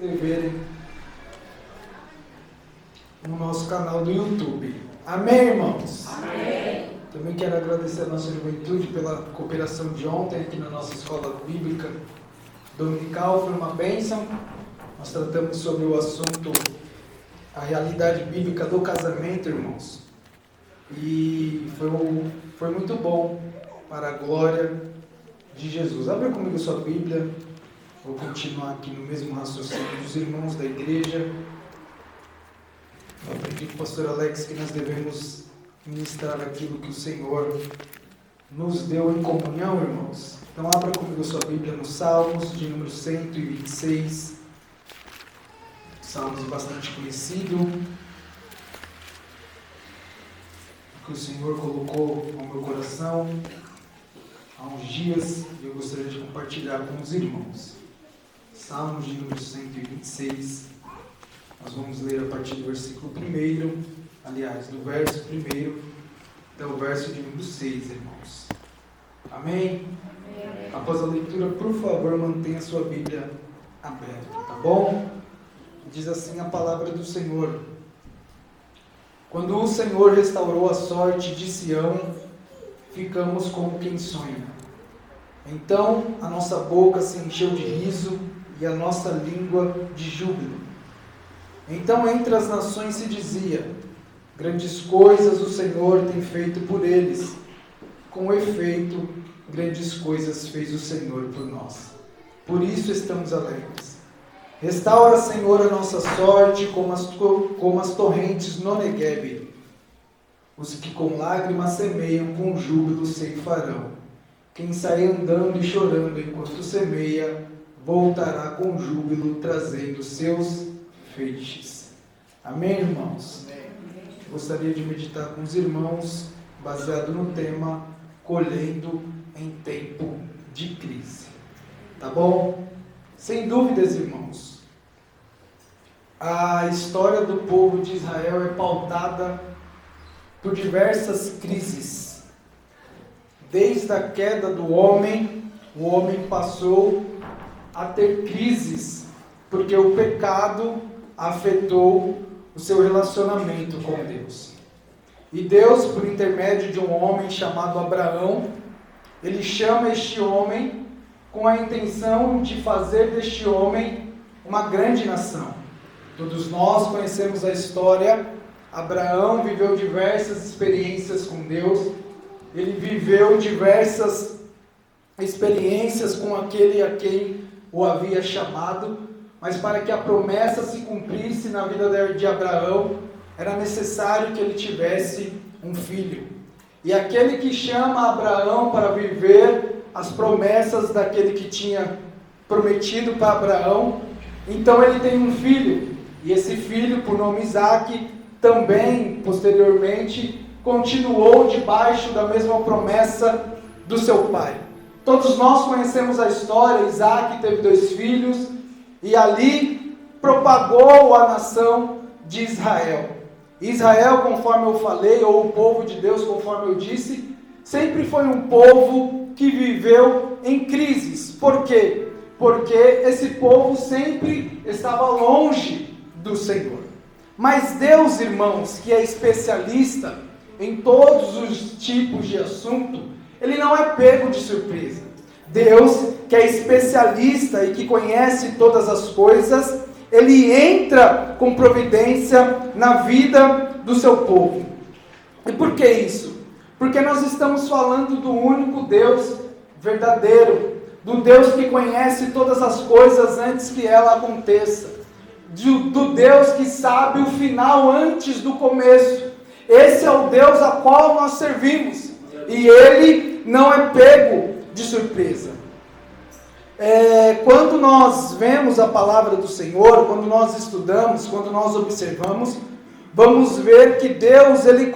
inscreverem no nosso canal do YouTube. Amém, irmãos? Amém. Também quero agradecer a nossa juventude pela cooperação de ontem aqui na nossa escola bíblica dominical. Foi uma bênção. Nós tratamos sobre o assunto, a realidade bíblica do casamento, irmãos. E foi muito bom para a glória de Jesus. Abra comigo sua Bíblia. Vou continuar aqui no mesmo raciocínio dos irmãos da igreja. Eu aprendi com o pastor Alex que nós devemos ministrar aquilo que o Senhor nos deu em comunhão, irmãos. Então abra comigo sua Bíblia no Salmos, de número 126. Salmos bastante conhecido, que o Senhor colocou ao meu coração há uns dias e eu gostaria de compartilhar com os irmãos. Salmos de número 126, nós vamos ler a partir do versículo 1, aliás, do verso 1 até o verso de número 6, irmãos. Amém? Amém. Após a leitura, por favor, mantenha a sua Bíblia aberta, tá bom? Diz assim a palavra do Senhor: Quando o Senhor restaurou a sorte de Sião, ficamos como quem sonha. Então a nossa boca se encheu de riso e a nossa língua de júbilo. Então entre as nações se dizia: grandes coisas o Senhor tem feito por eles. Com efeito, grandes coisas fez o Senhor por nós. Por isso estamos alegres. Restaura, Senhor, a nossa sorte como as torrentes no Neguebe. Os que com lágrimas semeiam, com júbilo ceifarão. Quem sai andando e chorando enquanto semeia, voltará com júbilo, trazendo seus feixes. Amém, irmãos? Gostaria de meditar com os irmãos, baseado no tema Colhendo em Tempo de Crise. Tá bom? Sem dúvidas, irmãos, a história do povo de Israel é pautada por diversas crises. Desde a queda do homem, o homem passou a ter crises, porque o pecado afetou o seu relacionamento com Deus. E Deus, por intermédio de um homem chamado Abraão, ele chama este homem com a intenção de fazer deste homem uma grande nação. Todos nós conhecemos a história. Abraão viveu diversas experiências com Deus. Ele viveu diversas experiências com aquele a quem o havia chamado. Mas para que a promessa se cumprisse na vida de Abraão, era necessário que ele tivesse um filho. E aquele que chama Abraão para viver as promessas daquele que tinha prometido para Abraão, então ele tem um filho. E esse filho, por nome Isaque, também, posteriormente, continuou debaixo da mesma promessa do seu pai. Todos nós conhecemos a história. Isaque teve 2 filhos e ali propagou a nação de Israel. Israel, conforme eu falei, ou o povo de Deus, conforme eu disse, sempre foi um povo que viveu em crises. Por quê? Porque esse povo sempre estava longe do Senhor. Mas Deus, irmãos, que é especialista em todos os tipos de assunto, ele não é pego de surpresa. Deus, que é especialista e que conhece todas as coisas, ele entra com providência na vida do seu povo. E por que isso? Porque nós estamos falando do único Deus verdadeiro, do Deus que conhece todas as coisas antes que ela aconteça, do Deus que sabe o final antes do começo. Esse é o Deus a qual nós servimos, e ele não é pego de surpresa. Quando nós vemos a palavra do Senhor, quando nós estudamos, quando nós observamos, vamos ver que Deus ele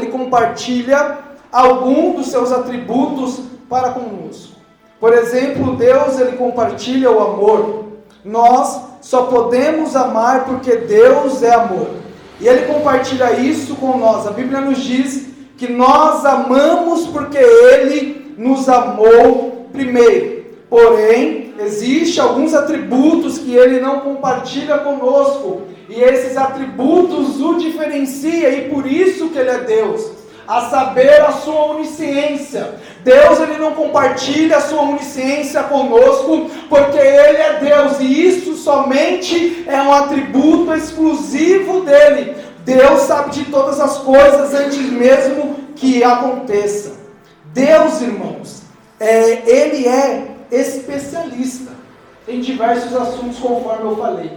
compartilha algum dos seus atributos para conosco. Por exemplo, Deus ele compartilha o amor. Nós só podemos amar porque Deus é amor. E ele compartilha isso com nós. A Bíblia nos diz que nós amamos porque ele nos amou primeiro. Porém, Porém, existem alguns atributos que Ele não compartilha conosco, e esses atributos o diferencia, e por isso que Ele é Deus, a saber, a sua onisciência. Deus, Ele não compartilha a sua onisciência conosco, porque Ele é Deus, e isso somente é um atributo exclusivo dEle. Deus sabe de todas as coisas antes mesmo que aconteça. Deus, irmãos, Ele é especialista em diversos assuntos, conforme eu falei.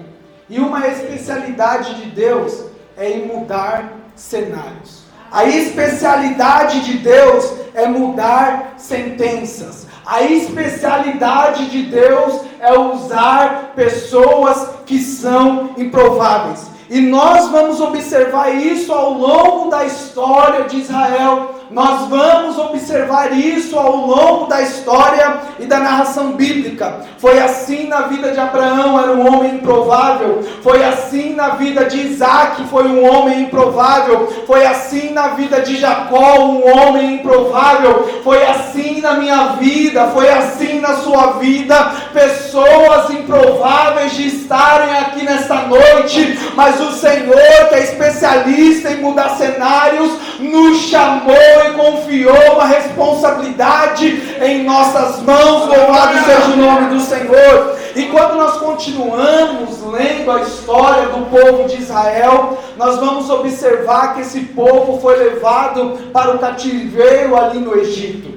E uma especialidade de Deus é em mudar cenários. A especialidade de Deus é mudar sentenças. A especialidade de Deus é usar pessoas que são improváveis. E nós vamos observar isso ao longo da história de Israel. Nós vamos observar isso ao longo da história e da narração bíblica. Foi assim na vida de Abraão, era um homem improvável. Foi assim na vida de Isaac, foi um homem improvável. Foi assim na vida de Jacó, um homem improvável. Foi assim na minha vida, foi assim na sua vida. Pessoas improváveis de estarem aqui nesta noite, mas o Senhor, que é especialista em mudar cenários, nos chamou e confiou uma responsabilidade em nossas mãos. Louvado seja o nome do Senhor. E quando nós continuamos lendo a história do povo de Israel, nós vamos observar que esse povo foi levado para o cativeiro ali no Egito.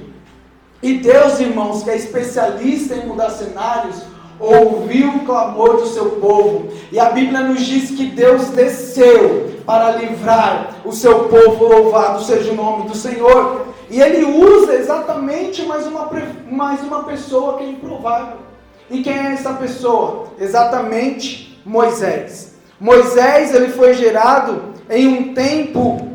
E Deus, irmãos, que é especialista em mudar cenários, ouviu o clamor do seu povo, e a Bíblia nos diz que Deus desceu para livrar o seu povo. Louvado seja o nome do Senhor. E Ele usa exatamente mais uma pessoa que é improvável. E quem é essa pessoa? Exatamente Moisés. Moisés, ele foi gerado em um tempo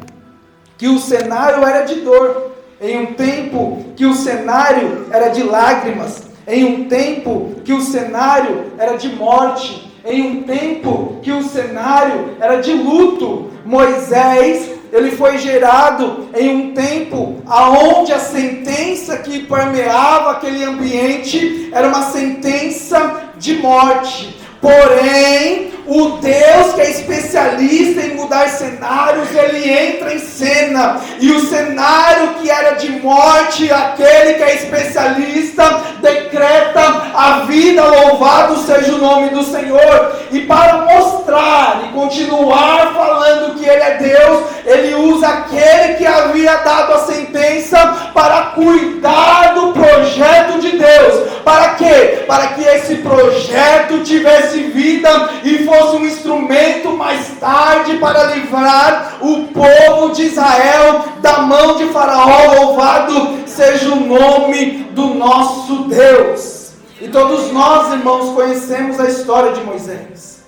que o cenário era de dor, em um tempo que o cenário era de lágrimas, em um tempo que o cenário era de morte, em um tempo que o cenário era de luto. Moisés, ele foi gerado em um tempo aonde a sentença que permeava aquele ambiente era uma sentença de morte. Porém, o Deus que é especialista em mudar cenários, Ele entra em cena, e o cenário que era de morte, aquele que é especialista, decreta a vida. Louvado seja o nome do Senhor. E para mostrar e continuar falando que Ele é Deus, Ele usa aquele que havia dado a sentença para cuidar do projeto de Deus. Para quê? Para que esse projeto tivesse vida e fosse um instrumento mais tarde para livrar o povo de Israel da mão de Faraó. Louvado seja o nome do nosso Deus. E todos nós, irmãos, conhecemos a história de Moisés.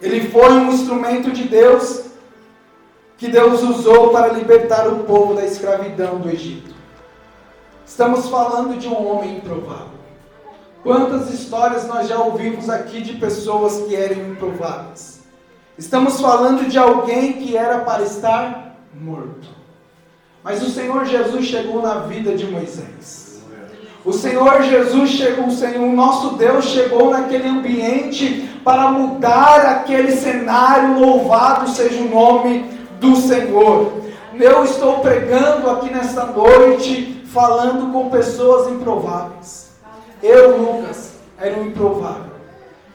Ele foi um instrumento de Deus, que Deus usou para libertar o povo da escravidão do Egito. Estamos falando de um homem improvável. Quantas histórias nós já ouvimos aqui de pessoas que eram improváveis? Estamos falando de alguém que era para estar morto. Mas o Senhor Jesus chegou na vida de Moisés. O Senhor Jesus chegou, o nosso Deus chegou naquele ambiente para mudar aquele cenário. Louvado seja o nome do Senhor. Eu estou pregando aqui nesta noite, falando com pessoas improváveis. Eu, Lucas, era um improvável.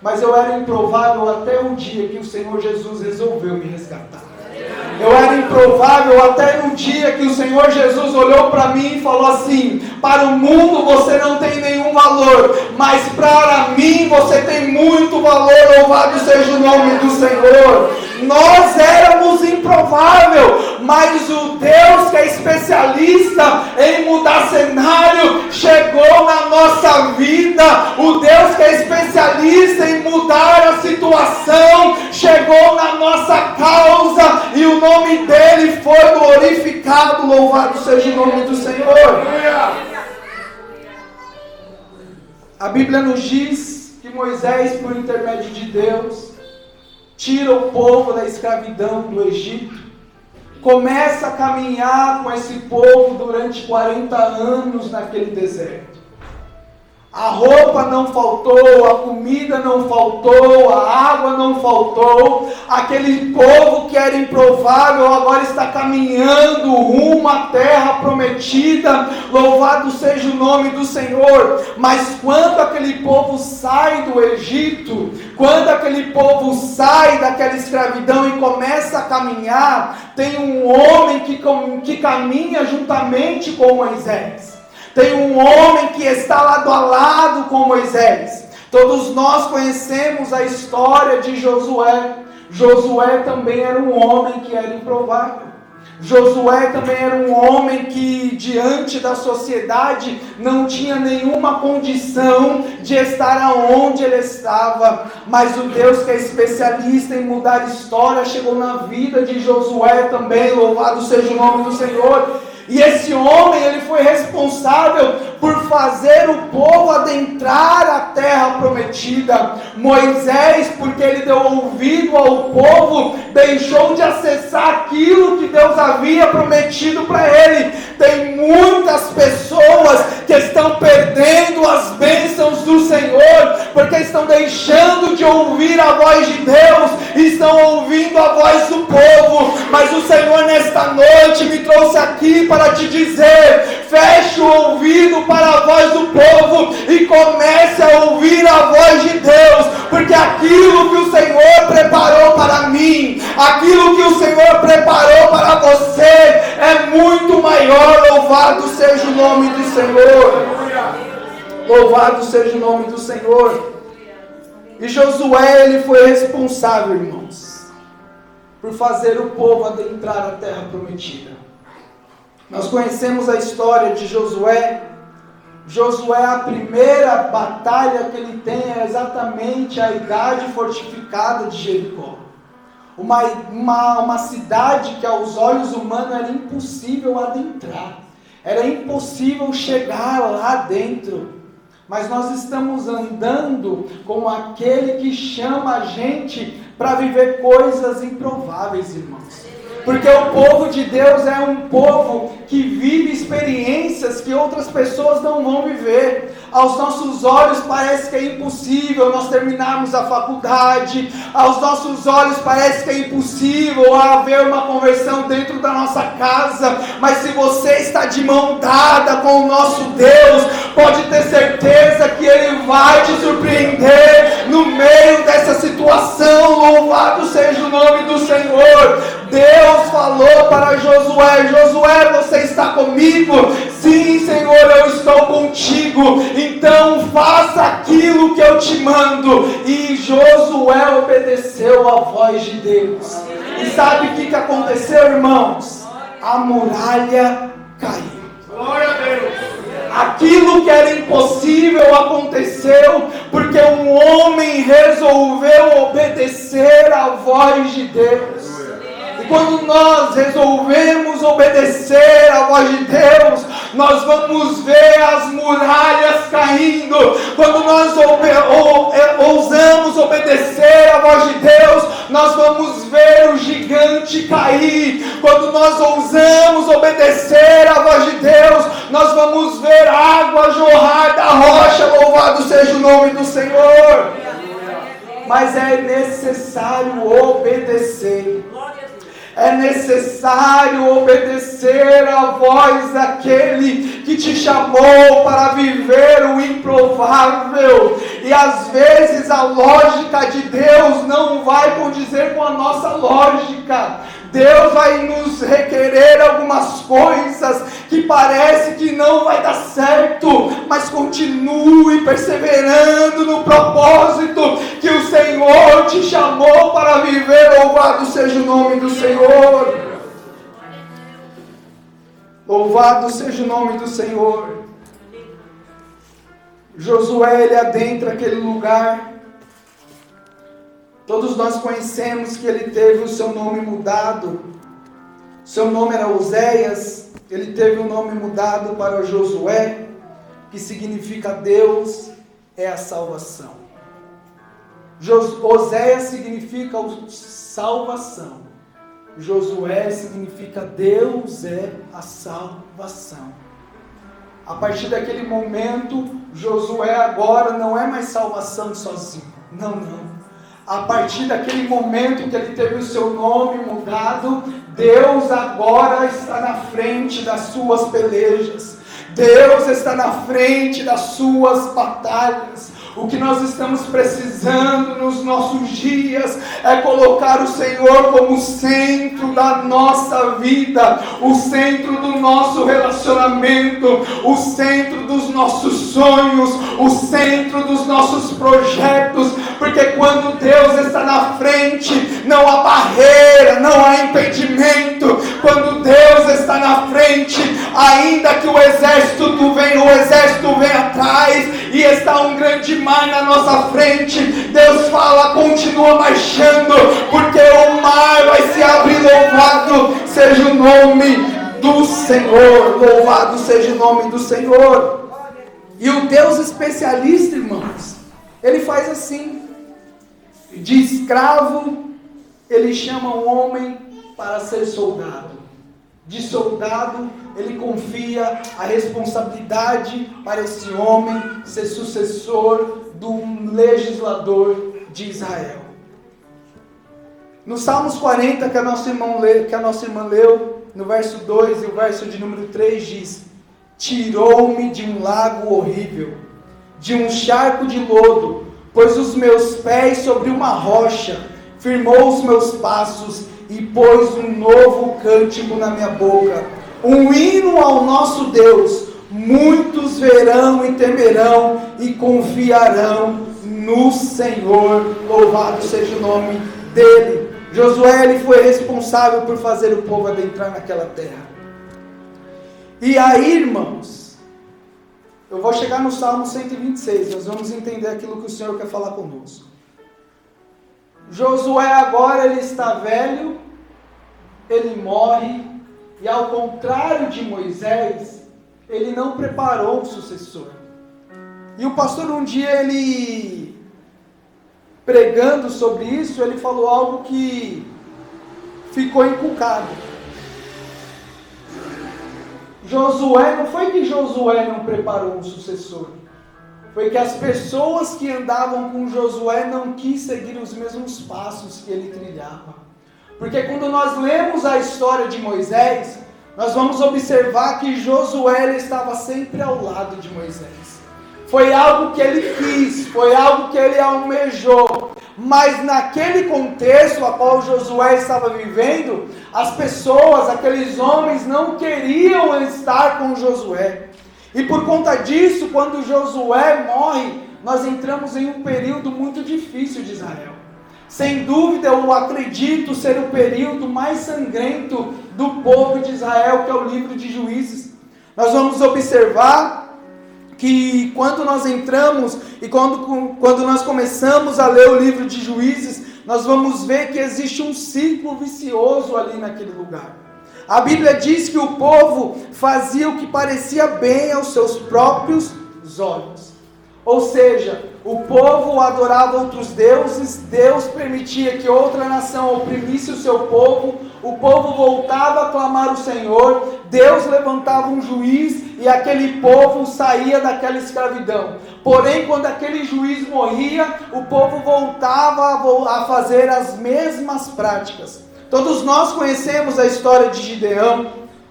Mas eu era improvável até o dia que o Senhor Jesus resolveu me resgatar. Eu era improvável até no dia que o Senhor Jesus olhou para mim e falou assim: para o mundo você não tem nenhum valor, mas para mim você tem muito valor. Louvado seja o nome do Senhor. Nós éramos improvável, mas o Deus que é especialista em mudar cenário chegou na nossa vida. O Deus que é especialista em mudar a situação chegou na nossa causa, e o nome dele foi glorificado. Louvado seja o nome do Senhor. A Bíblia nos diz que Moisés, por intermédio de Deus, tira o povo da escravidão do Egito, começa a caminhar com esse povo durante 40 anos naquele deserto. A roupa não faltou, a comida não faltou, a água não faltou. Aquele povo que era improvável agora está caminhando rumo à terra prometida. Louvado seja o nome do Senhor. Mas quando aquele povo sai do Egito, quando aquele povo sai daquela escravidão e começa a caminhar, tem um homem que caminha juntamente com Moisés. Tem um homem que está lado a lado com Moisés. Todos nós conhecemos a história de Josué. Josué também era um homem que era improvável. Josué também era um homem que diante da sociedade não tinha nenhuma condição de estar aonde ele estava. Mas o Deus que é especialista em mudar história chegou na vida de Josué também. Louvado seja o nome do Senhor. E esse homem, ele foi responsável por fazer o povo adentrar a terra prometida. Moisés, porque ele deu ouvido ao povo, deixou de acessar aquilo que Deus havia prometido para ele. Tem muitas pessoas que estão perdendo as bênçãos do Senhor, porque estão deixando de ouvir a voz de Deus, e estão ouvindo a voz do povo. Mas o Senhor nesta noite me trouxe aqui para te dizer: feche o ouvido para a voz do povo e comece a ouvir a voz de Deus, porque aquilo que o Senhor preparou para mim, aquilo que o Senhor preparou para você é muito maior. Louvado seja o nome do Senhor. Louvado seja o nome do Senhor. E Josué, ele foi responsável, irmãos, por fazer o povo adentrar a terra prometida. Nós conhecemos a história de Josué. Josué, a primeira batalha que ele tem é exatamente a idade fortificada de Jericó. Uma cidade que aos olhos humanos era impossível adentrar. Era impossível chegar lá dentro. Mas nós estamos andando com aquele que chama a gente para viver coisas improváveis, irmãos. Porque o povo de Deus é um povo que vive experiências que outras pessoas não vão viver. Aos nossos olhos parece que é impossível nós terminarmos a faculdade. Aos nossos olhos parece que é impossível haver uma conversão dentro da nossa casa. Mas se você está de mão dada com o nosso Deus, pode ter certeza que Ele vai te surpreender no meio dessa situação. Louvado seja o nome do Senhor. Deus falou para Josué: Josué, você está comigo? Sim, Senhor, eu estou contigo. Então faça aquilo que eu te mando. E Josué obedeceu à voz de Deus. E sabe o que aconteceu, irmãos? A muralha caiu. Glória a Deus. Aquilo que era impossível aconteceu porque um homem resolveu obedecer à voz de Deus. Quando nós resolvemos obedecer à voz de Deus, nós vamos ver as muralhas caindo. Quando nós ousamos obedecer à voz de Deus, nós vamos ver o gigante cair. Quando nós ousamos obedecer à voz de Deus, nós vamos ver água jorrar da rocha. Louvado seja o nome do Senhor. Mas é necessário obedecer. É necessário obedecer à voz daquele que te chamou para viver o improvável. E às vezes a lógica de Deus não vai condizer com a nossa lógica. Deus vai nos requerer algumas coisas que parece que não vai dar certo, mas continue perseverando no propósito que o Senhor te chamou para viver. Louvado seja o nome do Senhor. Louvado seja o nome do Senhor. Josué, ele adentra aquele lugar. Todos nós conhecemos que ele teve o seu nome mudado. Seu nome era Oséias, ele teve o nome mudado para Josué, que significa Deus é a salvação. Oséias significa salvação. Josué significa Deus é a salvação. A partir daquele momento, Josué agora não é mais salvação sozinho. Não. A partir daquele momento que ele teve o seu nome mudado, Deus agora está na frente das suas pelejas. Deus está na frente das suas batalhas. O que nós estamos precisando nos nossos dias é colocar o Senhor como centro da nossa vida, o centro do nosso relacionamento, o centro dos nossos sonhos, o centro dos nossos projetos, porque quando Deus está na frente, não há barreira, não há impedimento. Quando Deus está na frente, ainda que o exército vem atrás e está um grande mar na nossa frente, Deus fala, continua marchando, porque o mar vai se abrir. Louvado seja o nome do Senhor, louvado seja o nome do Senhor. E o Deus especialista, irmãos, ele faz assim, de escravo ele chama um homem para ser soldado. De soldado, ele confia a responsabilidade para esse homem ser sucessor do legislador de Israel. No Salmos 40, que a nossa irmã leu, no verso 2 e o verso de número 3 diz: tirou-me de um lago horrível, de um charco de lodo, pôs os meus pés sobre uma rocha, firmou os meus passos e pôs um novo cântico na minha boca, um hino ao nosso Deus. Muitos verão e temerão e confiarão no Senhor. Louvado seja o nome dele. Josué, ele foi responsável por fazer o povo adentrar naquela terra. E aí, irmãos, eu vou chegar no Salmo 126, nós vamos entender aquilo que o Senhor quer falar conosco. Josué agora ele está velho, ele morre, e ao contrário de Moisés, ele não preparou um sucessor. E o pastor um dia, ele pregando sobre isso, ele falou algo que ficou inculcado. Josué, não foi que Josué não preparou um sucessor, foi que as pessoas que andavam com Josué não quis seguir os mesmos passos que ele trilhava. Porque quando nós lemos a história de Moisés, nós vamos observar que Josué ele estava sempre ao lado de Moisés. Foi algo que ele quis, foi algo que ele almejou. Mas naquele contexto a qual Josué estava vivendo, as pessoas, aqueles homens não queriam estar com Josué. E por conta disso, quando Josué morre, nós entramos em um período muito difícil de Israel. Sem dúvida, eu acredito ser o período mais sangrento do povo de Israel, que é o livro de Juízes. Nós vamos observar que quando nós entramos e quando nós começamos a ler o livro de Juízes, nós vamos ver que existe um ciclo vicioso ali naquele lugar. A Bíblia diz que o povo fazia o que parecia bem aos seus próprios olhos. Ou seja, o povo adorava outros deuses, Deus permitia que outra nação oprimisse o seu povo, o povo voltava a clamar o Senhor, Deus levantava um juiz e aquele povo saía daquela escravidão. Porém, quando aquele juiz morria, o povo voltava a fazer as mesmas práticas. Todos nós conhecemos a história de Gideão,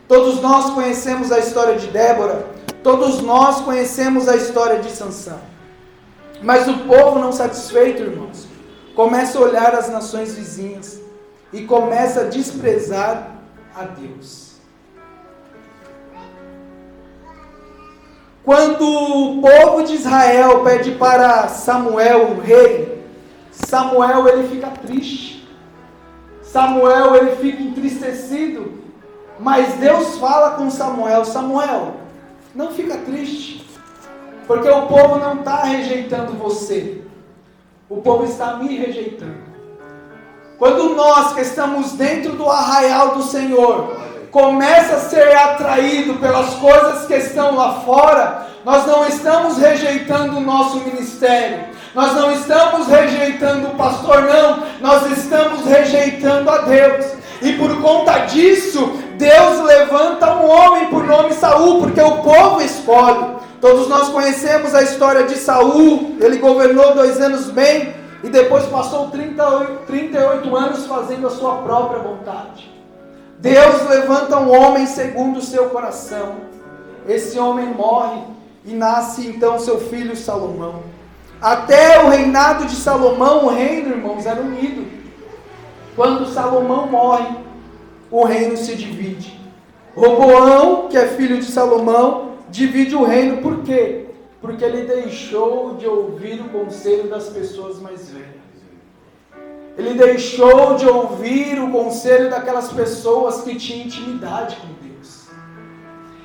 todos nós conhecemos a história de Débora, todos nós conhecemos a história de Sansão. Mas o povo não satisfeito, irmãos, começa a olhar as nações vizinhas e começa a desprezar a Deus. Quando o povo de Israel pede para Samuel, o rei, Samuel ele fica triste. Samuel ele fica entristecido, mas Deus fala com Samuel: Samuel, não fica triste, porque o povo não está rejeitando você, o povo está me rejeitando. Quando nós que estamos dentro do arraial do Senhor, começa a ser atraído pelas coisas que estão lá fora, nós não estamos rejeitando o nosso ministério, nós não estamos rejeitando o pastor, não, nós estamos rejeitando a Deus. E por conta disso, Deus levanta um homem por nome Saul, porque o povo escolhe. Todos nós conhecemos a história de Saul. Ele governou 2 anos bem e depois passou 38 anos fazendo a sua própria vontade. Deus levanta um homem segundo o seu coração. Esse homem morre e nasce então seu filho Salomão. Até o reinado de Salomão, o reino, irmãos, era unido. Quando Salomão morre, o reino se divide. Roboão, que é filho de Salomão, divide o reino. Por quê? Porque ele deixou de ouvir o conselho das pessoas mais velhas. Ele deixou de ouvir o conselho daquelas pessoas que tinham intimidade com Deus.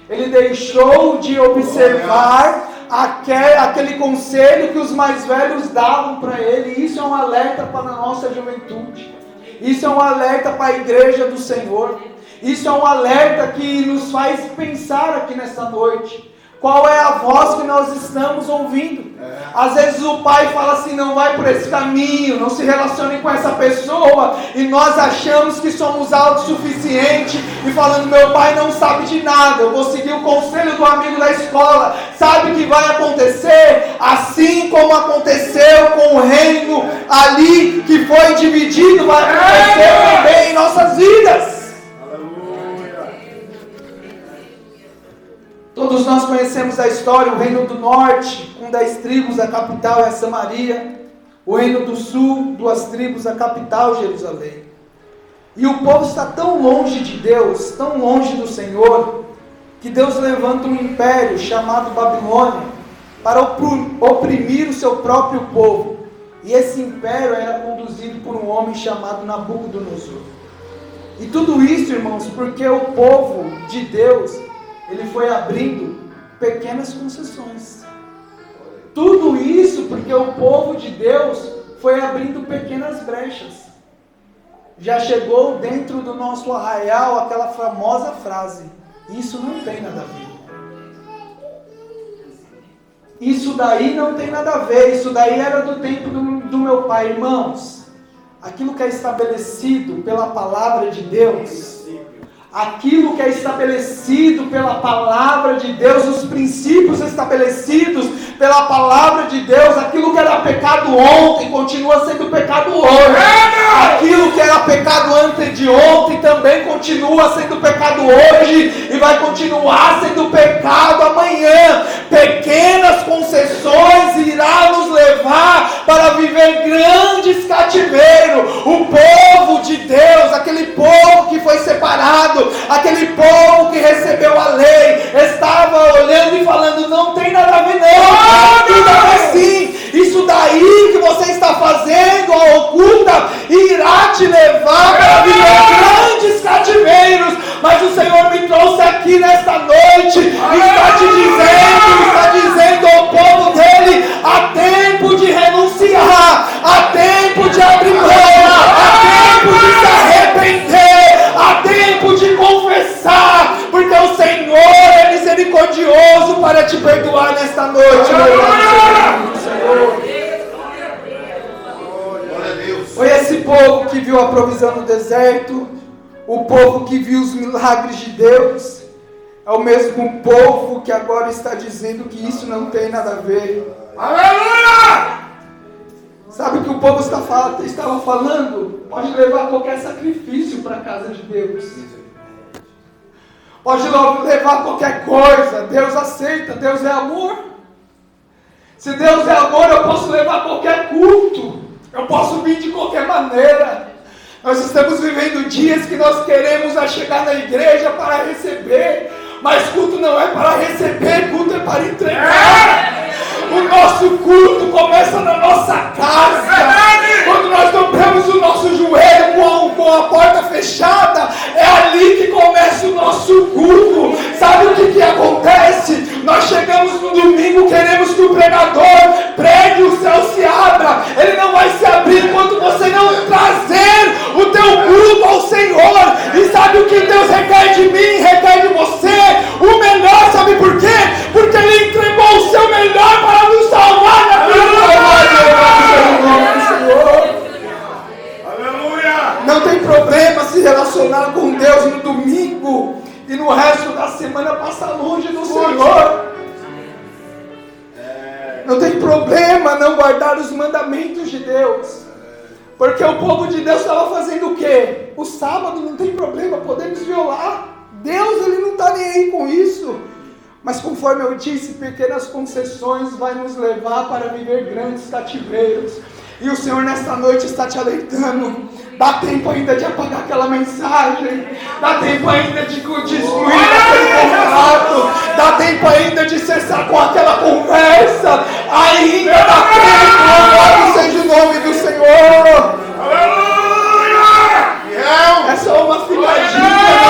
Ele deixou de observar aquele conselho que os mais velhos davam para ele. Isso é um alerta para a nossa juventude. Isso é um alerta para a igreja do Senhor. Isso é um alerta que nos faz pensar aqui nesta noite. Qual é a voz que nós estamos ouvindo? Às vezes o pai fala assim, não vai por esse caminho, não se relacione com essa pessoa, e nós achamos que somos autossuficientes, e falando, meu pai não sabe de nada, eu vou seguir o conselho do amigo da escola. Sabe o que vai acontecer? Assim como aconteceu com o reino ali, que foi dividido, vai acontecer também em nossas vidas. Todos nós conhecemos a história. O reino do norte, com 10 tribos, a capital é Samaria. O reino do sul, 2 tribos, a capital Jerusalém. E o povo está tão longe de Deus, tão longe do Senhor, que Deus levanta um império chamado Babilônia para oprimir o seu próprio povo. E esse império era conduzido por um homem chamado Nabucodonosor. E tudo isso, irmãos, porque o povo de Deus, ele foi abrindo pequenas concessões. Tudo isso porque o povo de Deus foi abrindo pequenas brechas. Já chegou dentro do nosso arraial aquela famosa frase: isso não tem nada a ver. Isso daí não tem nada a ver. Isso daí era do tempo do meu pai. Irmãos, aquilo que é estabelecido pela palavra de Deus, aquilo que é estabelecido pela palavra de Deus, os princípios estabelecidos pela palavra de Deus, aquilo que era pecado ontem continua sendo pecado hoje. Aquilo que era pecado antes de ontem também continua sendo pecado hoje e vai continuar sendo pecado amanhã. Pequenas concessões irá nos levar para viver grandes cativeiros. O povo de Deus, aquele povo que foi separado, aquele povo que recebeu a lei, estava olhando e falando, não tem nada a ver não, tudo a ver sim, isso daí que você está fazendo, a oculta, irá te levar para viver grandes cativeiros. Mas o Senhor me trouxe aqui nesta noite, está dizendo ao povo dele, há tempo de renunciar, há tempo de abrir mão, há tempo de se arrepender, há tempo de confessar, porque o Senhor é misericordioso para te perdoar nesta noite. Senhor. Foi esse povo que viu a provisão no deserto, o povo que viu os milagres de Deus, é o mesmo povo que agora está dizendo que isso não tem nada a ver. Aleluia! Sabe o que o povo estava falando? Pode levar qualquer sacrifício para a casa de Deus. Pode levar qualquer coisa. Deus aceita. Deus é amor. Se Deus é amor, eu posso levar qualquer culto. Eu posso vir de qualquer maneira. Nós estamos vivendo dias que nós queremos chegar na igreja para receber. Mas culto não é para receber, culto é para entregar. O nosso culto começa na nossa casa. Quando nós dobramos o nosso joelho com a porta fechada, é ali que começa o nosso culto. Sabe o que acontece? Nós chegamos no domingo, queremos que o pregador pregue, o céu se abra. Ele não vai se abrir enquanto você não trazer o teu culto ao Senhor. E sabe o que Deus requer de mim, requer de você? O melhor, sabe por quê? Porque Ele entregou o seu melhor para nos salvar na vida do Senhor. Aleluia! Não tem problema se se relacionar com Deus no domingo e no resto da semana passar longe do Senhor. Não tem problema não guardar os mandamentos de Deus. Porque o povo de Deus estava fazendo o quê? O sábado não tem problema, podemos violar. Deus, Ele não está nem aí com isso. Mas conforme eu disse, pequenas concessões vai nos levar para viver grandes cativeiros. E o Senhor nesta noite está te alertando. Dá tempo ainda de apagar aquela mensagem. Dá tempo ainda de excluir aquele contato. Dá tempo ainda de cessar com aquela conversa. Ainda dá tempo. Louvado seja o nome do Senhor. É só uma ficadinha,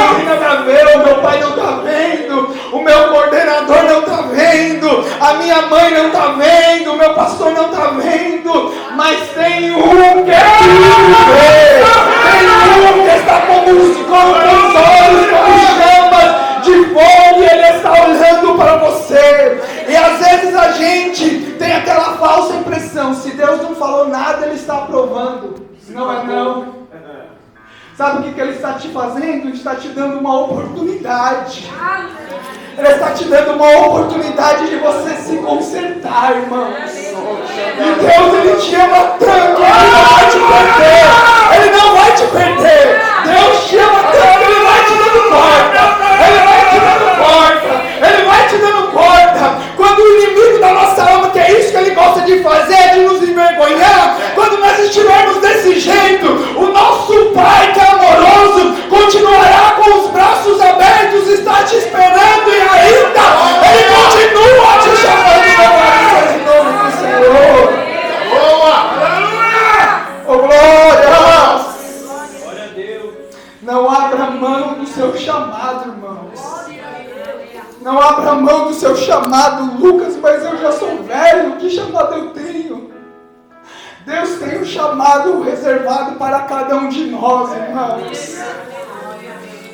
não tem nada a ver. O meu pai não está vendo. O meu coordenador não está vendo. A minha mãe não está vendo. O meu pastor não está vendo. Mas tem um que vê. Tem um que está com os olhos como chamas de fogo. E Ele está olhando para você. E às vezes a gente tem aquela falsa impressão. Se Deus não falou nada, Ele está aprovando. Não é não. Sabe o que Ele está te fazendo? Ele está te dando uma oportunidade. Ele está te dando uma oportunidade de você se consertar, irmãos. E Deus, Ele te ama tanto, Ele não vai te perder. Ele não vai te perder. Deus te ama tanto, Ele vai te dando corda. Ele vai te dando corda. Ele vai te dando corda. Quando o inimigo da nossa alma, que é isso que ele gosta de fazer, de nos envergonhar, quando nós estivermos desse jeito, o nosso Pai que é amoroso continuará com os braços abertos, está te esperando e ainda Ele continua te chamando em nome do Senhor. Boa! Aleluia! Oh, glória! Glória a Deus! Não abra mão do seu chamado, irmãos. Não abra mão do seu chamado, Lucas, mas eu já sou velho, que chamado eu tenho? Deus tem um chamado reservado para cada um de nós, irmãos.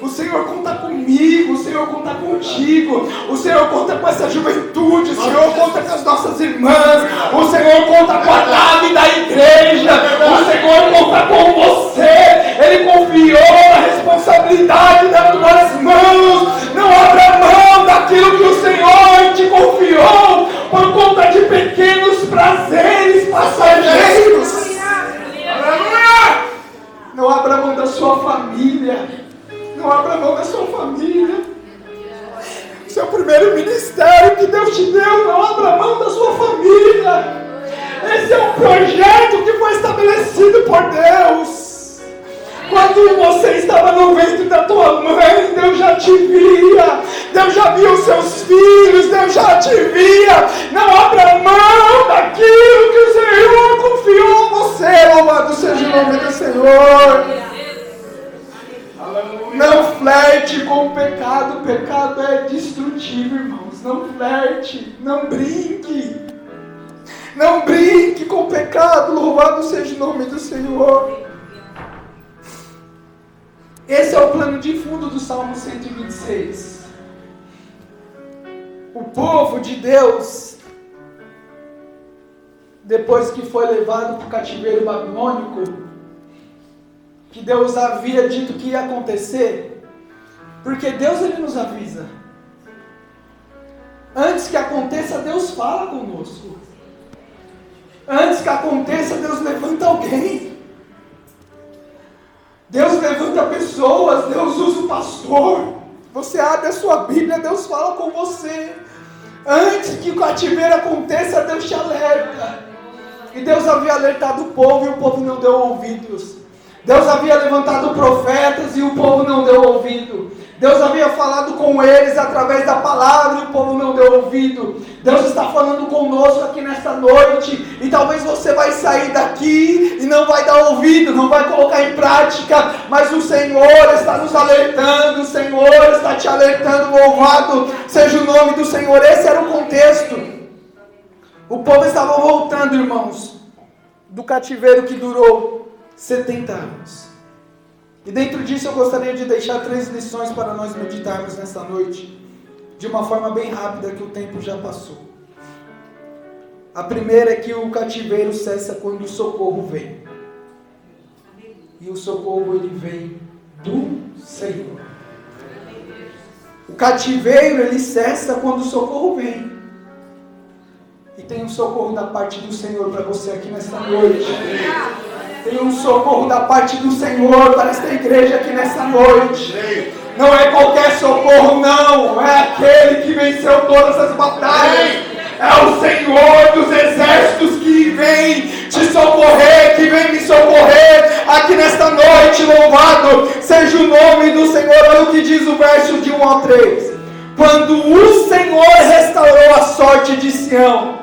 O Senhor conta comigo, o Senhor conta contigo, o Senhor conta com essa juventude, o Senhor conta com as nossas irmãs, o Senhor conta com a nave da igreja, o Senhor conta com você. Ele confiou a responsabilidade nas tuas mãos. Não abra mão daquilo que o Senhor te confiou por conta de pequenos prazeres passageiros. Não abra mão da sua família. Não abra mão da sua família. Seu primeiro ministério que Deus te deu, não abra mão da sua família. Esse é um projeto que foi estabelecido por Deus. Quando você estava no ventre da tua mãe, Deus já te via. Deus já via os seus filhos, Deus já te via. Não abra mão daquilo que o Senhor confiou a você. Louvado seja o nome do Senhor. Não flerte com o pecado. O pecado é destrutivo, irmãos. Não flerte, não brinque. Não brinque com o pecado. Louvado seja o nome do Senhor. Esse é o plano de fundo do Salmo 126. O povo de Deus, depois que foi levado para o cativeiro babilônico, que Deus havia dito que ia acontecer, porque Deus, Ele nos avisa. Antes que aconteça, Deus fala conosco. Antes que aconteça, Deus levanta alguém. Deus levanta pessoas, Deus usa o pastor. Você abre a sua Bíblia, Deus fala com você. Antes que o cativeiro aconteça, Deus te alerta. E Deus havia alertado o povo e o povo não deu ouvidos. Deus havia levantado profetas e o povo não deu ouvido. Deus havia falado com eles através da palavra e o povo não deu ouvido. Deus está falando conosco aqui nesta noite. E talvez você vai sair daqui e não vai dar ouvido, não vai colocar em prática. Mas o Senhor está nos alertando, o Senhor está te alertando. Louvado seja o nome do Senhor. Esse era o contexto. O povo estava voltando, irmãos, do cativeiro que durou 70 anos. E dentro disso eu gostaria de deixar 3 lições para nós meditarmos nesta noite, de uma forma bem rápida, que o tempo já passou. A primeira é que o cativeiro cessa quando o socorro vem. E o socorro, ele vem do Senhor. O cativeiro, ele cessa quando o socorro vem. E tem um socorro da parte do Senhor para você aqui nesta noite. Tem um socorro da parte do Senhor para esta igreja aqui nesta noite. Não é qualquer socorro, não. É aquele que venceu todas as batalhas. É o Senhor dos exércitos que vem te socorrer, que vem me socorrer aqui nesta noite. Louvado seja o nome do Senhor. Olha o que diz o verso de 1 ao 3. Quando o Senhor restaurou a sorte de Sião,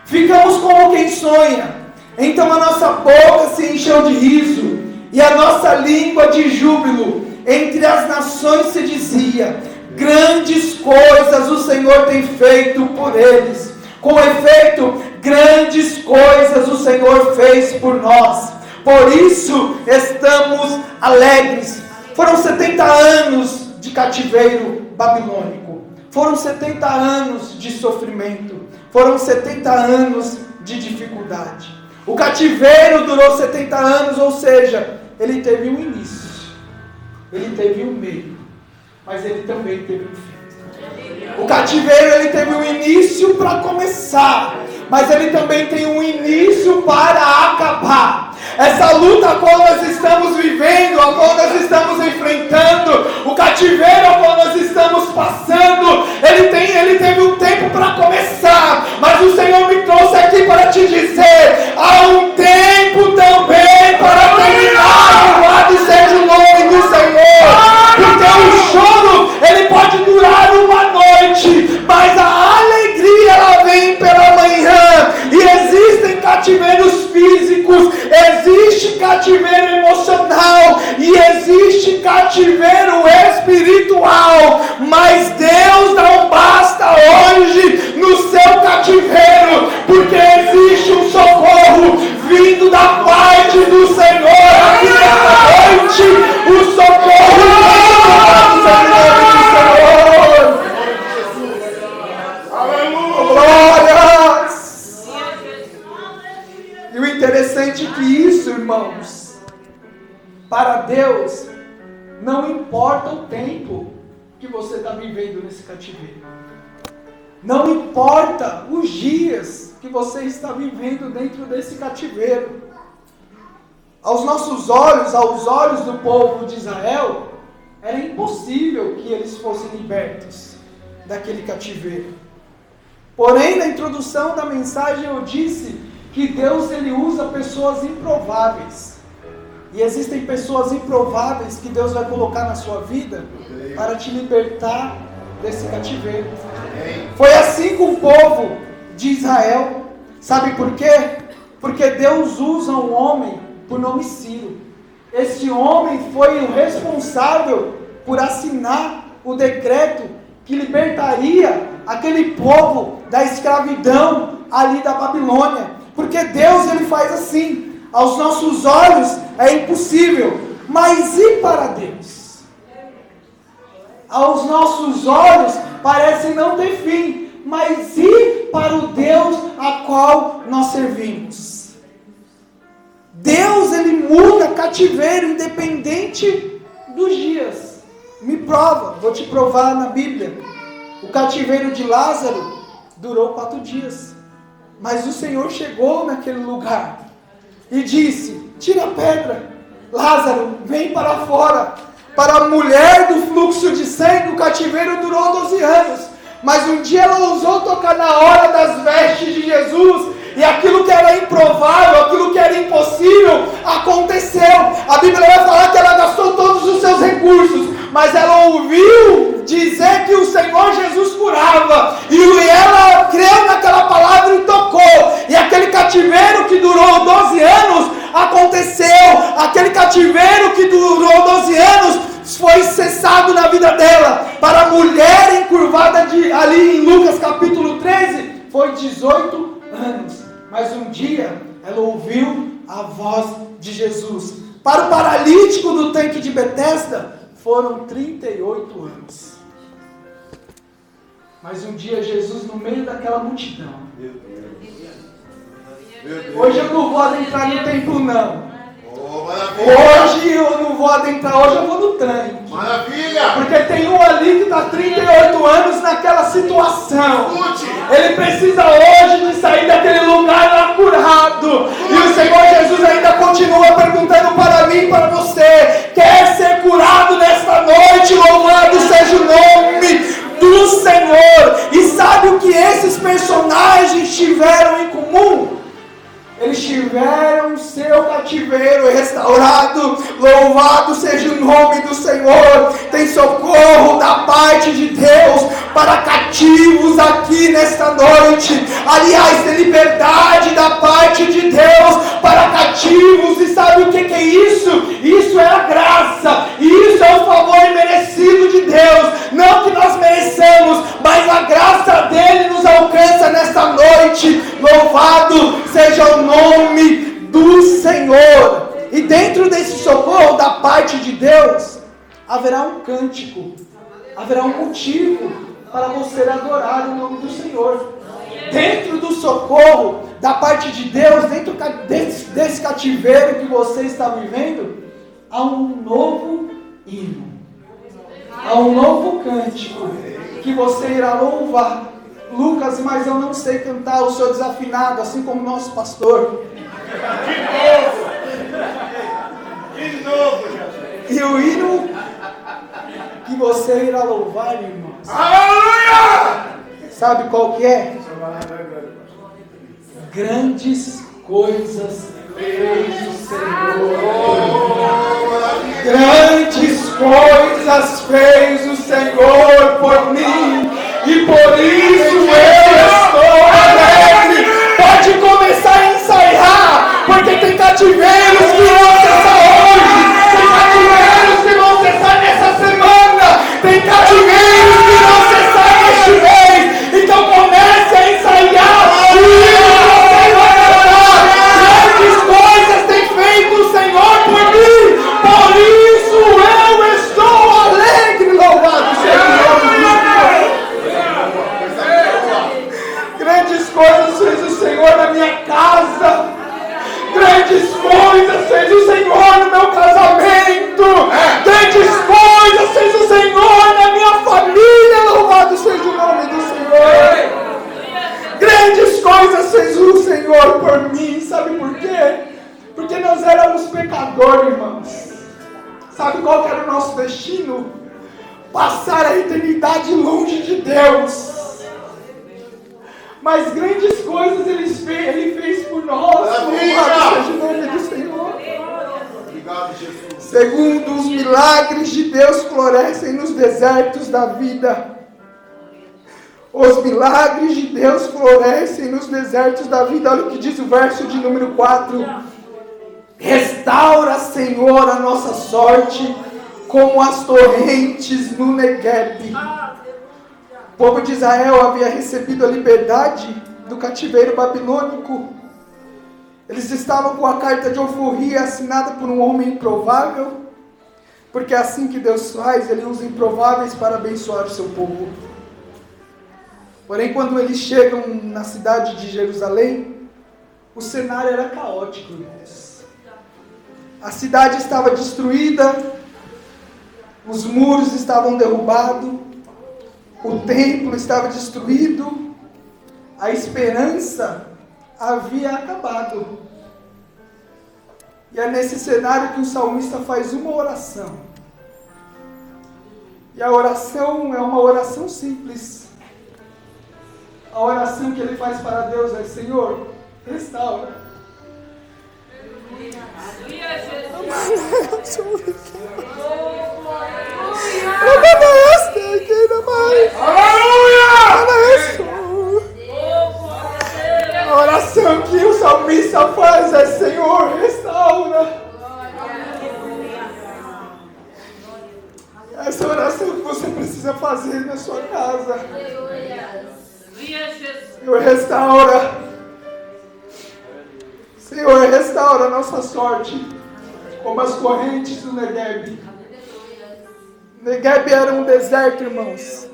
ficamos como quem sonha. Então a nossa boca se encheu de riso e a nossa língua de júbilo. Entre as nações se dizia: grandes coisas o Senhor tem feito por eles. Com efeito, grandes coisas o Senhor fez por nós. Por isso estamos alegres. Foram 70 anos de cativeiro babilônico. Foram 70 anos de sofrimento. Foram 70 anos de dificuldade. O cativeiro durou 70 anos, ou seja, ele teve um início. Ele teve um meio. Mas ele também teve um fim. O cativeiro, ele teve um início para começar, mas ele também tem um início para acabar. Essa luta a qual nós estamos vivendo, a qual nós estamos enfrentando, o cativeiro a qual nós estamos passando, ele teve um tempo para começar, mas o Senhor me trouxe aqui para te dizer: há um tempo também para terminar. Louvado seja o nome do Senhor. Porque o choro, ele pode durar uma noite, mas a alegria, ela vem pela manhã. E existem cativeiros físicos, existe cativeiro emocional e existe cativeiro espiritual. Mas Deus não basta hoje no seu cativeiro, porque existe um socorro vindo da parte do Senhor aqui nessa noite. O socorro vem do Senhor. Glórias! E o interessante é que isso, irmãos, para Deus, não importa o tempo que você está vivendo nesse cativeiro. Não importa os dias que você está vivendo dentro desse cativeiro. Aos nossos olhos, aos olhos do povo de Israel, era impossível que eles fossem libertos daquele cativeiro. Porém, na introdução da mensagem eu disse que Deus, ele usa pessoas improváveis. E existem pessoas improváveis que Deus vai colocar na sua vida para te libertar desse cativeiro. Foi assim com o povo de Israel. Sabe por quê? Porque Deus usa um homem por nome Ciro. Esse homem foi o responsável por assinar o decreto que libertaria aquele povo da escravidão ali da Babilônia. Porque Deus, ele faz assim. Aos nossos olhos é impossível, mas e para Deus? Aos nossos olhos parece não ter fim, mas e para o Deus a qual nós servimos? Deus, ele muda cativeiro independente dos dias. Me prova, vou te provar na Bíblia. O cativeiro de Lázaro durou 4 dias. Mas o Senhor chegou naquele lugar e disse: tira a pedra, Lázaro, vem para fora. Para a mulher do fluxo de sangue, o cativeiro durou 12 anos. Mas um dia ela ousou tocar na hora das vestes de Jesus, e aquilo que era improvável, aquilo que era impossível, aconteceu. A Bíblia vai falar que ela gastou todos os seus recursos, mas ela ouviu dizer que o Senhor Jesus curava, e ela creu naquela palavra e tocou, e aquele cativeiro que durou 12 anos, aconteceu. Aquele cativeiro que durou 12 anos, foi cessado na vida dela. Para a mulher encurvada ali em Lucas capítulo 13, foi 18 anos. Mas um dia, ela ouviu a voz de Jesus. Para o paralítico do tanque de Betesda, foram 38 anos. Mas um dia, Jesus no meio daquela multidão. Hoje eu não vou adentrar no templo não. Hoje eu não vou adentrar, hoje eu vou no tanque. Maravilha! Porque tem um ali que está 38 anos naquela situação. Ele precisa hoje de sair daquele lugar lá curado. E o Senhor Jesus ainda continua perguntando para mim e para você: quer ser curado nesta noite? Louvado seja o nome do Senhor. E sabe o que esses personagens tiveram em comum? Eles tiveram seu cativeiro restaurado. Louvado seja o nome do Senhor. Tem socorro da parte de Deus para cativos aqui nesta noite. Aliás, tem liberdade da parte de Deus para cativos. E sabe o que é isso? Isso é a graça. Isso é o favor imerecido de Deus. Não que nós mereçamos, mas a graça dele nos alcança nesta noite. Louvado seja o nome do Senhor. E dentro desse socorro da parte de Deus, haverá um cântico, haverá um motivo para você adorar o nome do Senhor. Dentro do socorro da parte de Deus, dentro desse cativeiro que você está vivendo, há um novo hino, há um novo cântico que você irá louvar. Lucas, mas eu não sei cantar, eu sou desafinado, assim como o nosso pastor. De novo, Jesus. E o hino que você irá louvar, irmãos, Aleluia! sabe qual que é? Grandes coisas fez o Senhor. Grandes coisas fez o Senhor por mim. E por isso eu estou alegre. Pode começar a ensaiar, porque tem cativeiros que vão cessar hoje. Tem cativeiros que vão cessar nessa semana. Tem cativeiros que vão cessar neste mês. Então comece a ensaiar. E você vai cantar. Grandes coisas tem feito o Senhor por mim. Por isso eu estou alegre. Louvado seja o nome do Senhor. Grandes coisas fez o Senhor na minha casa. Grandes coisas fez o Senhor no meu casamento. Grandes coisas fez o Senhor na minha família. Louvado seja o nome do Senhor. Grandes coisas fez o Senhor por mim. Sabe por quê? Porque nós éramos pecadores, irmãos. Sabe qual que era o nosso destino? Passar a eternidade longe de Deus. Mas grandes coisas Ele fez por nós. Louvado seja o nome do Senhor. Obrigado, Jesus. Segundo, os milagres de Deus florescem nos desertos da vida. Os milagres de Deus florescem nos desertos da vida. Olha o que diz o verso de número 4. Restaura, Senhor, a nossa sorte, como as torrentes no Negueb. O povo de Israel havia recebido a liberdade do cativeiro babilônico. Eles estavam com a carta de alforria assinada por um homem improvável, porque é assim que Deus faz, Ele usa improváveis para abençoar o seu povo. Porém, quando eles chegam na cidade de Jerusalém, o cenário era caótico, irmãos. A cidade estava destruída, os muros estavam derrubados, o templo estava destruído, a esperança havia acabado. E é nesse cenário que o salmista faz uma oração. E a oração é uma oração simples. A oração que ele faz para Deus é: Senhor, restaura. A oração que o salmista faz é: Senhor, restaura. Essa é a oração que você precisa fazer na sua casa. Senhor, restaura. Senhor, restaura a nossa sorte, como as correntes do Negueb. Negueb era um deserto, irmãos,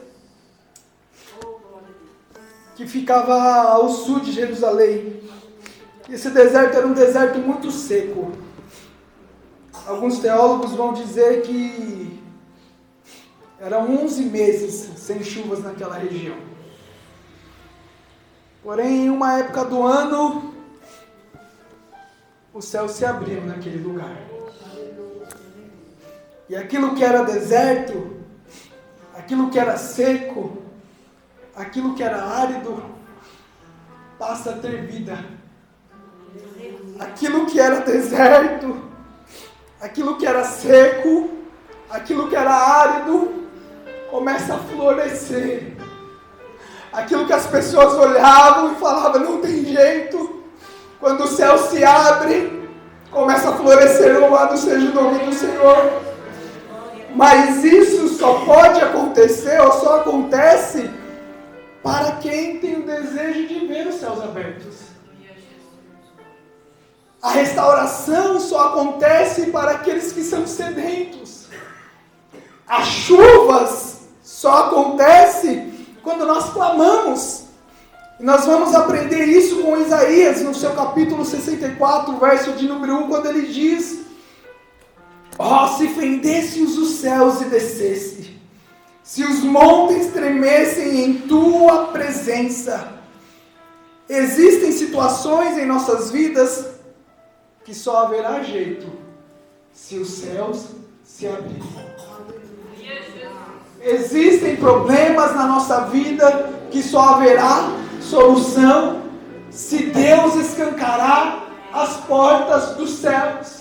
que ficava ao sul de Jerusalém. Esse deserto era um deserto muito seco. alguns teólogos vão dizer que eram 11 meses sem chuvas naquela região. Porém, em uma época do ano, os céus se abriram naquele lugar. E aquilo que era deserto, aquilo que era seco, aquilo que era árido, passa a ter vida. Aquilo que era deserto, aquilo que era seco, aquilo que era árido, começa a florescer. Aquilo que as pessoas olhavam e falavam, não tem jeito, quando o céu se abre, começa a florescer, louvado seja o nome do Senhor. Mas isso só pode acontecer, ou só acontece, para quem tem o desejo de ver os céus abertos. A restauração só acontece para aqueles que são sedentos. As chuvas só acontecem quando nós clamamos. E nós vamos aprender isso com Isaías, no seu capítulo 64, verso de número 1, quando ele diz: se fendesse os céus e descesse, se os montes tremessem em tua presença. Existem situações em nossas vidas que só haverá jeito se os céus se abrirem. Existem problemas na nossa vida que só haverá solução se Deus escancarar as portas dos céus.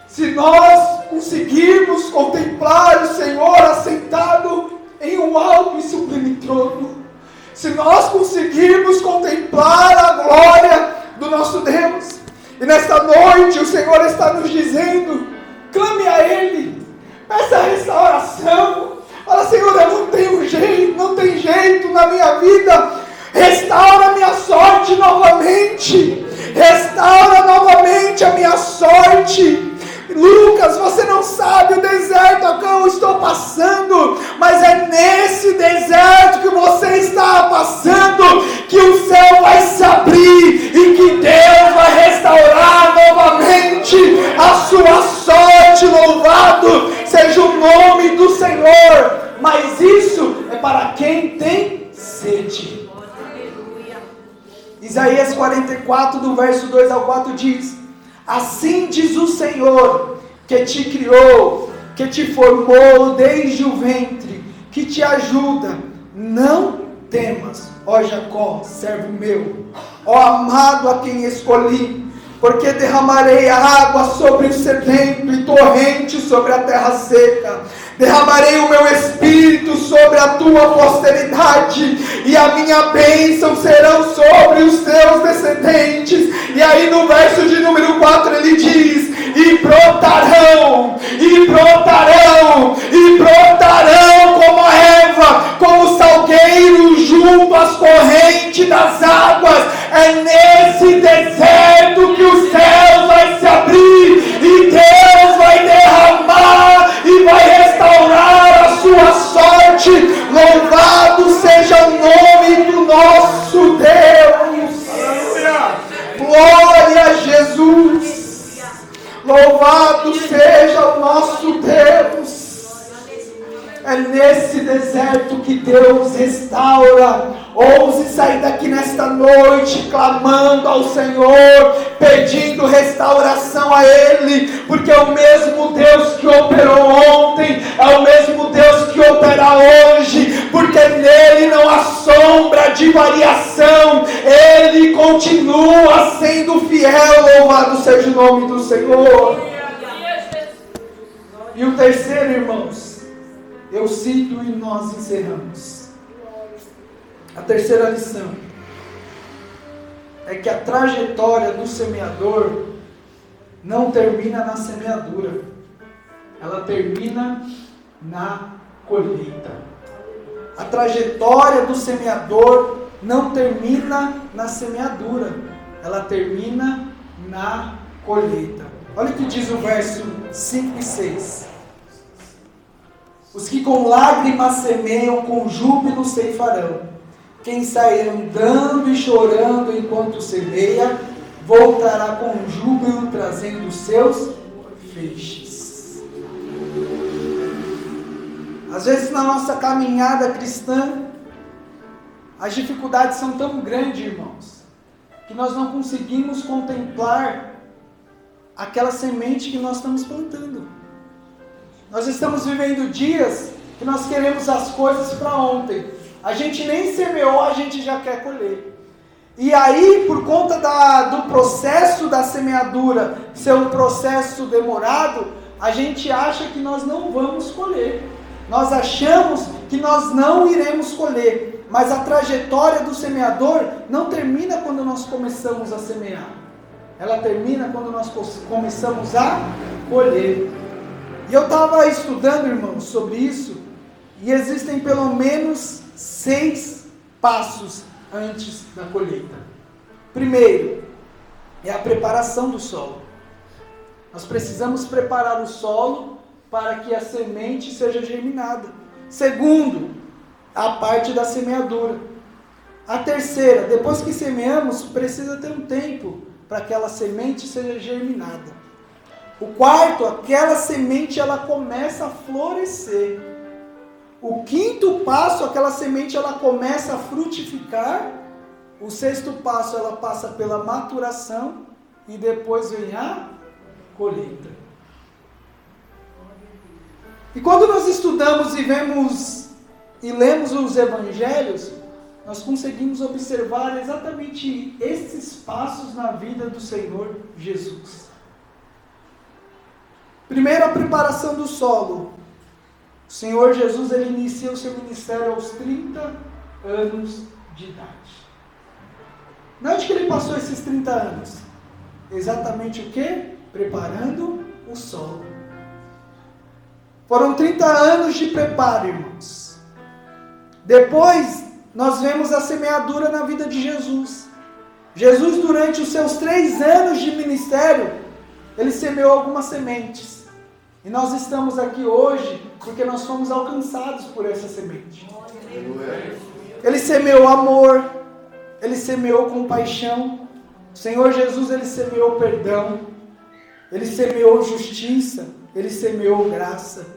Se nós conseguirmos contemplar o Senhor assentado em um alto e sublime trono, se nós conseguirmos contemplar a glória do nosso Deus, e nesta noite o Senhor está nos dizendo, clame a Ele, peça restauração, fala, Senhor, eu não tenho jeito, não tem jeito na minha vida, restaura a minha sorte novamente, restaura novamente a minha sorte. Lucas, você não sabe o deserto a qual eu estou passando, mas é nesse deserto que você está passando que o céu vai se abrir e que Deus vai restaurar novamente a sua sorte. Louvado seja o nome do Senhor. Mas isso é para quem tem sede. Isaías 44, do verso 2 ao 4 diz: assim diz o Senhor, que te criou, que te formou desde o ventre, que te ajuda. Não temas, ó Jacó, servo meu, ó amado a quem escolhi, porque derramarei água sobre o sedento e torrente sobre a terra seca. Derramarei o meu espírito sobre a tua posteridade, e a minha bênção serão sobre os teus descendentes. E aí no verso de número 4 ele diz: e brotarão, e brotarão, e brotarão como a erva, como salgueiro junto às correntes das águas. É nesse deserto que o céu vai se abrir, e Deus vai derramar e vai restaurar a sua sorte. Louvado seja o nome do nosso Deus. Glória a Jesus. Louvado seja o nosso Deus. É nesse deserto que Deus restaura. Ouse sair daqui nesta noite clamando ao Senhor, pedindo restauração a Ele, porque é o mesmo Deus que operou ontem, é o mesmo Deus que opera hoje, porque nele não há sombra de variação, Ele continua sendo fiel. Louvado seja o nome do Senhor. E o terceiro, irmãos, eu cito e nós encerramos. A terceira lição é que a trajetória do semeador não termina na semeadura, ela termina na colheita. A trajetória do semeador não termina na semeadura, ela termina na colheita. Olha o que diz o verso 5 e 6. Os que com lágrimas semeiam, com júbilo ceifarão. Quem sai andando e chorando enquanto semeia, voltará com júbilo trazendo seus feixes. Às vezes na nossa caminhada cristã, as dificuldades são tão grandes, irmãos, que nós não conseguimos contemplar aquela semente que nós estamos plantando. Nós estamos vivendo dias que nós queremos as coisas para ontem. A gente nem semeou, a gente já quer colher. E aí, por conta do processo da semeadura ser um processo demorado, a gente acha que nós não vamos colher. Nós achamos que nós não iremos colher. Mas a trajetória do semeador não termina quando nós começamos a semear. Ela termina quando nós começamos a colher. E eu estava estudando, irmãos, sobre isso. E existem pelo menos 6 passos antes da colheita. Primeiro, é a preparação do solo. Nós precisamos preparar o solo para que a semente seja germinada. Segundo, a parte da semeadura. A terceira, depois que semeamos, precisa ter um tempo para que aquela semente seja germinada. O quarto, aquela semente ela começa a florescer. O quinto passo, aquela semente ela começa a frutificar. O sexto passo, ela passa pela maturação e depois vem a colheita. E quando nós estudamos e vemos e lemos os evangelhos, nós conseguimos observar exatamente esses passos na vida do Senhor Jesus. Primeiro, a preparação do solo. O Senhor Jesus ele inicia o seu ministério aos 30 anos de idade. Onde que ele passou esses 30 anos? Exatamente o quê? Preparando o solo. Foram 30 anos de preparo, irmãos. Depois, nós vemos a semeadura na vida de Jesus. Jesus, durante os seus 3 anos de ministério, ele semeou algumas sementes. E nós estamos aqui hoje porque nós fomos alcançados por essa semente. Ele semeou amor, ele semeou compaixão. O Senhor Jesus, ele semeou perdão, ele semeou justiça, ele semeou graça.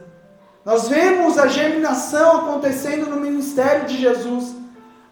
Nós vemos a germinação acontecendo no ministério de Jesus.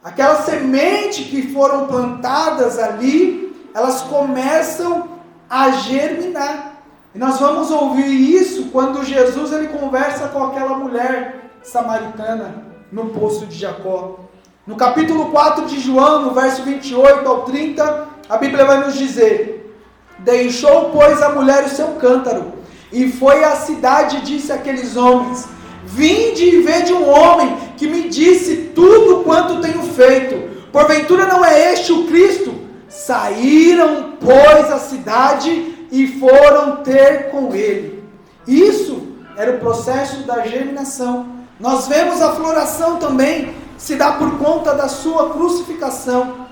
Aquelas sementes que foram plantadas ali, elas começam a germinar. E nós vamos ouvir isso quando Jesus ele conversa com aquela mulher samaritana no poço de Jacó. No capítulo 4 de João, no verso 28 ao 30, a Bíblia vai nos dizer: deixou, pois, a mulher o seu cântaro, e foi à cidade e disse àqueles homens: vinde e vede um homem que me disse tudo quanto tenho feito. Porventura não é este o Cristo? Saíram, pois, à cidade e foram ter com ele. Isso era o processo da germinação. Nós vemos a floração também se dá por conta da sua crucificação.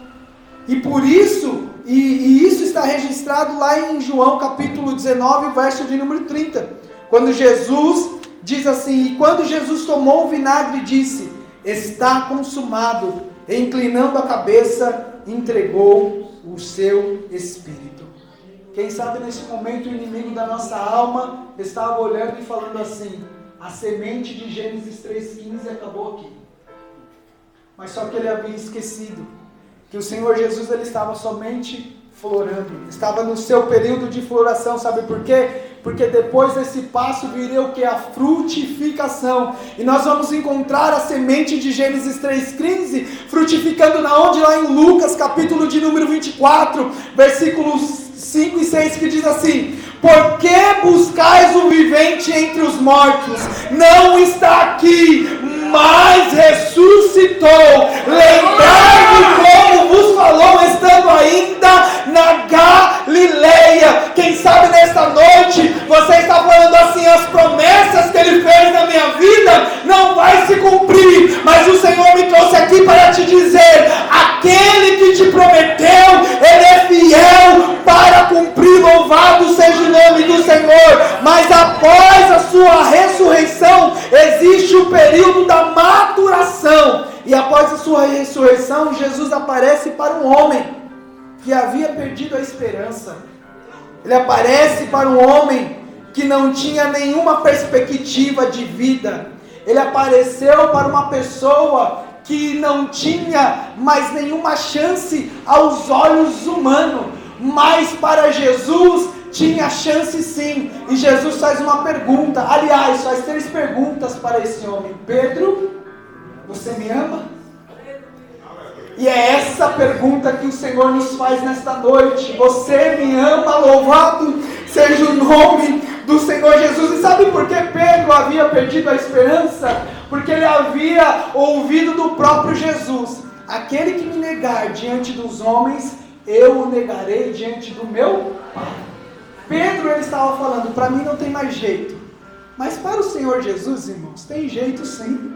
E por isso, e isso está registrado lá em João capítulo 19, verso de número 30. Quando Jesus diz assim: e quando Jesus tomou o vinagre, disse: está consumado. E inclinando a cabeça, entregou o seu espírito. Quem sabe nesse momento o inimigo da nossa alma estava olhando e falando assim: a semente de Gênesis 3,15 acabou aqui. Mas só que ele havia esquecido que o Senhor Jesus ele estava somente florando, estava no seu período de floração. Sabe por quê? Porque depois desse passo viria o que? A frutificação. E nós vamos encontrar a semente de Gênesis 3,15 frutificando na onde? Lá em Lucas, capítulo de número 24, versículos 5 e 6, que diz assim: por que buscais o vivente entre os mortos? Não está aqui, mas ressuscitou. Lembrai-vos como vos falou, estando ainda na Galileia. Quem sabe nesta noite você está falando assim: as promessas que ele fez na minha vida não vai se cumprir, mas o Senhor me trouxe aqui para te dizer: aquele que te prometeu, ele é fiel para cumprir. Louvado seja o nome do Senhor. Mas após a sua ressurreição existe o período da maturação. E após a sua ressurreição, Jesus aparece para um homem que havia perdido a esperança. Ele aparece para um homem que não tinha nenhuma perspectiva de vida. Ele apareceu para uma pessoa que não tinha mais nenhuma chance aos olhos humanos, mas para Jesus tinha chance sim. E Jesus faz uma pergunta, aliás, faz 3 perguntas para esse homem: Pedro, você me ama? E é essa pergunta que o Senhor nos faz nesta noite: você me ama? Louvado seja o nome do Senhor Jesus. E sabe por que Pedro havia perdido a esperança? Porque ele havia ouvido do próprio Jesus: aquele que me negar diante dos homens, eu o negarei diante do meu Pai. Pedro, ele estava falando: para mim não tem mais jeito, mas para o Senhor Jesus, irmãos, tem jeito sim.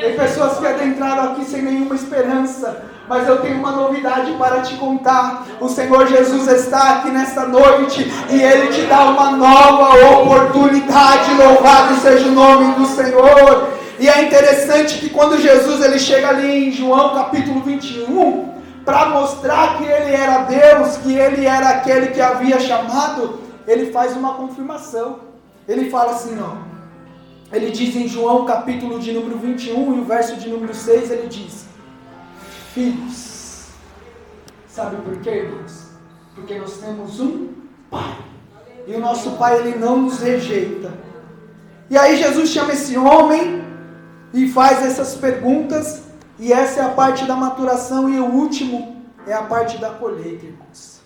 Tem pessoas que adentraram aqui sem nenhuma esperança, mas eu tenho uma novidade para te contar. O Senhor Jesus está aqui nesta noite e Ele te dá uma nova oportunidade. Louvado seja o nome do Senhor. E é interessante que quando Jesus ele chega ali em João capítulo 21, para mostrar que Ele era Deus, que Ele era aquele que havia chamado, Ele faz uma confirmação. Ele fala assim, ó. Ele diz em João capítulo de número 21 e o verso de número 6, ele diz: filhos. Sabe por quê, irmãos? Porque nós temos um Pai. E o nosso Pai, Ele não nos rejeita. E aí Jesus chama esse homem e faz essas perguntas. E essa é a parte da maturação. E o último é a parte da colheita, irmãos.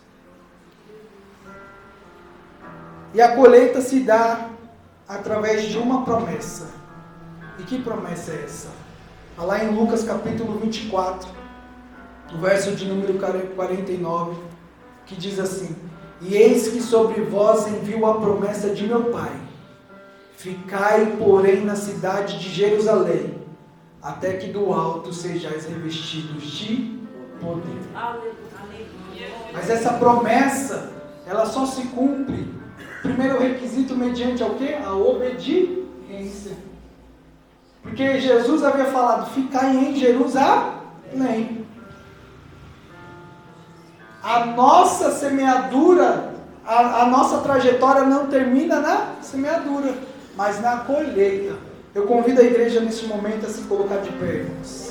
E a colheita se dá através de uma promessa. E que promessa é essa? Está lá em Lucas capítulo 24, o verso de número 49, que diz assim: e eis que sobre vós envio a promessa de meu Pai. Ficai, porém, na cidade de Jerusalém, até que do alto sejais revestidos de poder. Mas essa promessa, ela só se cumpre. Primeiro requisito mediante ao quê? A obediência. Porque Jesus havia falado: ficai em Jerusalém. A nossa semeadura, a nossa trajetória não termina na semeadura, mas na colheita. Eu convido a igreja neste momento a se colocar de pé, irmãos.